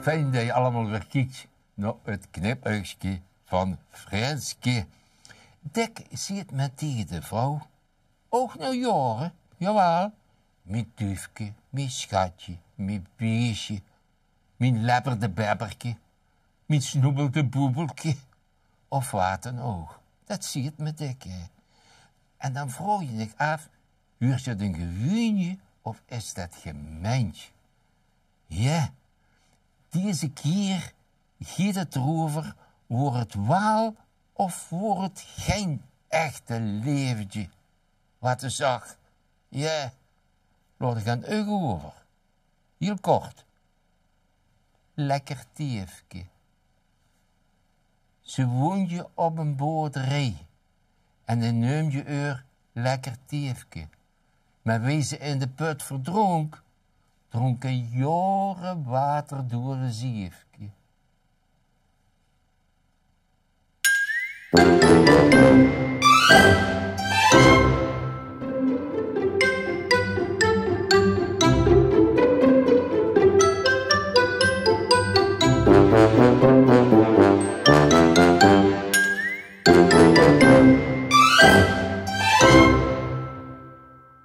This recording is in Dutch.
Fijn dat je allemaal weer kijkt naar het knipoogstje van Franske. Dick ziet met tegen de vrouw. Ook nou jaren, jawel. Mijn duifje, mijn schatje, mijn beestje, mijn lepperde bebbertje, mijn snoebelde boebeltje. Of wat dan ook. Dat ziet me Dick, hè. En dan vroeg je zich af, is dat een geweenje of is dat gemeentje? Ja, deze keer gaat het erover, wordt het wel of wordt het geen echte leventje? Wat de zag, ja, laat ik aan u over. Heel kort. Lekker tiefje. Ze woont je op een boerderij en dan neem je er lekker tiefje. Maar wie ze in de put verdronk, dronken jaren water door een zeefje.